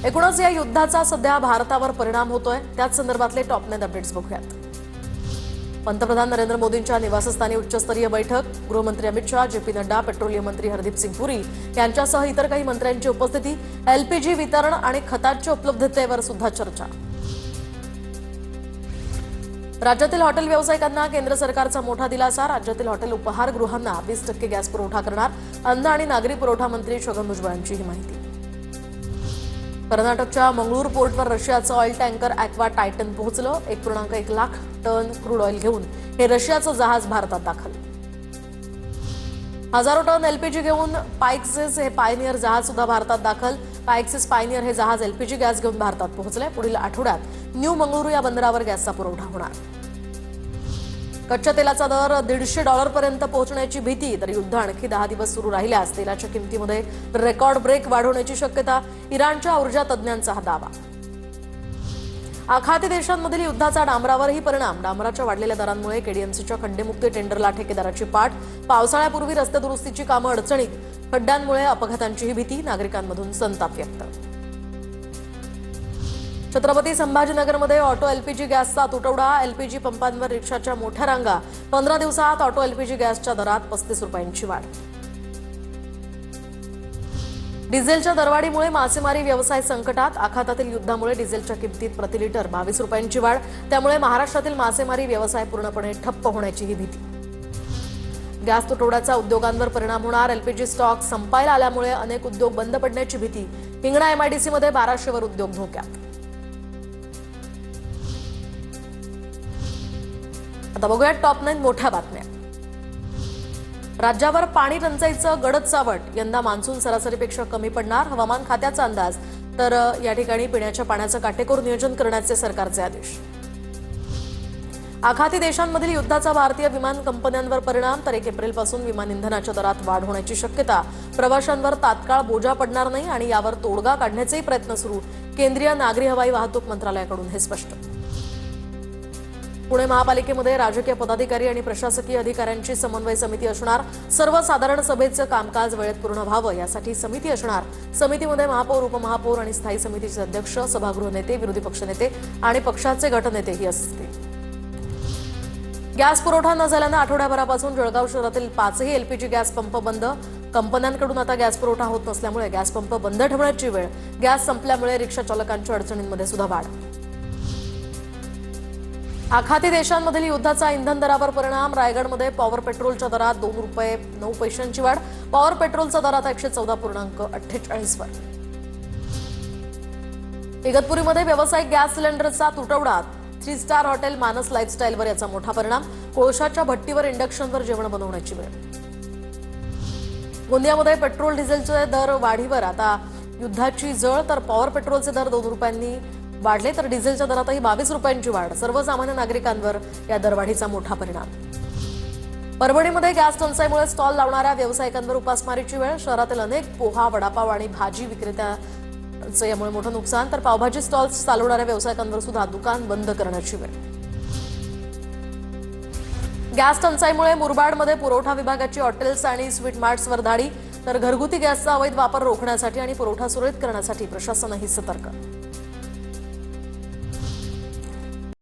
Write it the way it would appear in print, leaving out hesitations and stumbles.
एकूणच या युद्धाचा सध्या भारतावर परिणाम होतोय। त्याच संदर्भातले टॉप 9 अपडेट्स बघूयात। पंतप्रधान नरेंद्र मोदींच्या निवासस्थानी उच्चस्तरीय बैठक। गृहमंत्री अमित शाह, जेपी नड्डा, पेट्रोलियम मंत्री हरदीप सिंग पुरी यांच्यासह इतर काही मंत्र्यांची उपस्थिती। एलपीजी वितरण आणि खतांच्या उपलब्धतेवर सुद्धा चर्चा। राज्यातील हॉटेल व्यावसायिकांना केंद्र सरकारचा मोठा दिलासा। राज्यातील हॉटेल उपहारगृहांना 20% गॅस पुरवठा करणार। अन्न आणि नागरी पुरवठा मंत्री छगन भुजबळ यांची ही माहिती। कर्नाटकच्या मंगळूर पोर्टवर रशियाचं ऑइल टँकर ॲक्वा टायटन पोहोचलं। 1.1 लाख टन क्रूड ऑइल घेऊन हे रशियाचं जहाज भारतात दाखल। हजारो टन एलपीजी घेऊन पायक्सिस हे पायनियर जहाज सुद्धा भारतात दाखल। पायक्सिस पायनियर हे जहाज एलपीजी गॅस घेऊन भारतात पोहोचले। पुढील आठवड्यात न्यू मंगळुरू या बंदरावर गॅसचा पुरवठा होणार। कच्च्या तेलाचा दर $150 पर्यंत पोहोचण्याची भीती। तर युद्ध आणखी 10 दिवस सुरू राहिल्यास तेलाच्या किमतीमध्ये रेकॉर्ड ब्रेक वाढवण्याची शक्यता। इराणच्या ऊर्जा तज्ज्ञांचा हा दावा। आखाती देशांमधील युद्धाचा डांबरावरही परिणाम। डांबराच्या वाढलेल्या दरांमुळे केडीएमसीच्या खड्डेमुक्ती टेंडरला ठेकेदाराची पाठ। पावसाळ्यापूर्वी रस्ते दुरुस्तीची कामं अडचणीत। खड्ड्यांमुळे अपघातांचीही भीती। नागरिकांमधून संताप व्यक्त। छत्रपती संभाजीनगरमध्ये ऑटो एलपीजी गॅसचा तुटवडा। एलपीजी पंपांवर रिक्षाच्या मोठ्या रांगा। 15 दिवसात ऑटो एलपीजी गॅसच्या दरात 35 रुपयांची वाढ। डिझेलच्या दरवाढीमुळे मासेमारी व्यवसाय संकटात। आखातातील युद्धामुळे डिझेलच्या किमतीत प्रति लिटर 22 रुपयांची वाढ। त्यामुळे महाराष्ट्रातील मासेमारी व्यवसाय पूर्णपणे ठप्प होण्याचीही भीती। गॅस तुटवड्याचा उद्योगांवर परिणाम होणार। एलपीजी स्टॉक संपायला आल्यामुळे अनेक उद्योग बंद पडण्याची भीती। हिंगणा एमआयडीसीमध्ये 1200 उद्योग धोक्यात। आता बघूया टॉप 9 मोठ्या बातम्या। राज्यावर पाणी टंचाईचं गडद सावट। यंदा मान्सून सरासरीपेक्षा कमी पडणार। हवामान खात्याचा अंदाज। तर या ठिकाणी पिण्याच्या पाण्याचं काटेकोर नियोजन करण्याचे सरकारचे आदेश। आखाती देशांमधील युद्धाचा भारतीय विमान कंपन्यांवर परिणाम। तर 1 एप्रिलपासून विमान इंधनाच्या दरात वाढ होण्याची शक्यता। प्रवाशांवर तात्काळ बोजा पडणार नाही आणि यावर तोडगा काढण्याचेही प्रयत्न सुरू। केंद्रीय नागरी हवाई वाहतूक मंत्रालयाकडून हे स्पष्ट। पुणे महापालिकेमध्ये राजकीय पदाधिकारी आणि प्रशासकीय अधिकाऱ्यांची समन्वय समिती असणार। सर्वसाधारण सभेचं कामकाज वेळेत पूर्ण व्हावं यासाठी समिती असणार। समितीमध्ये महापौर, उपमहापौर आणि स्थायी समितीचे अध्यक्ष, सभागृह नेते, विरोधी पक्षनेते आणि पक्षाचे गटनेतेही असतील। गॅस पुरवठा न झाल्यानं आठवड्याभरापासून जळगाव शहरातील 5ही एलपीजी गॅस पंप बंद। कंपन्यांकडून आता गॅस पुरवठा होत नसल्यामुळे गॅस पंप बंद ठेवण्याची वेळ। गॅस संपल्यामुळे रिक्षा चालकांच्या अडचणींमध्ये सुद्धा वाढ। आखाती देशांमधील युद्धाचा इंधन दरावर परिणाम। रायगडमध्ये पॉवर पेट्रोलच्या दरात ₹2.09 वाढ। पॉवर पेट्रोलचा दर आता 114.48 वर। इगतपुरीमध्ये व्यावसायिक गॅस सिलेंडरचा तुटवडा। 3 स्टार हॉटेल मानस लाईफस्टाईलवर याचा मोठा परिणाम। कोळशाच्या भट्टीवर इंडक्शनवर जेवण बनवण्याची वेळ। गोंदियामध्ये पेट्रोल डिझेलचे दर वाढीवर आता युद्धाची झळ। तर पॉवर पेट्रोलचे दर ₹2 वाढले। तर डिझेलच्या दरातही 22 रुपयांची वाढ। सर्वसामान्य नागरिकांवर या दरवाढीचा मोठा परिणाम। परभणीमध्ये गॅस टंचाईमुळे स्टॉल लावणाऱ्या व्यावसायिकांवर उपासमारीची वेळ। शहरातील अनेक पोहा, वडापाव आणि भाजी विक्रेत्यांचं यामुळे मोठं नुकसान। तर पावभाजी स्टॉल्स चालवणाऱ्या व्यावसायिकांवर सुद्धा दुकान बंद करण्याची वेळ। गॅस टंचाईमुळे मुरबाडमध्ये पुरवठा विभागाची हॉटेल्स आणि स्वीट मार्ट्सवर धाडी। तर घरगुती गॅसचा अवैध वापर रोखण्यासाठी आणि पुरवठा सुरळीत करण्यासाठी प्रशासनही सतर्क।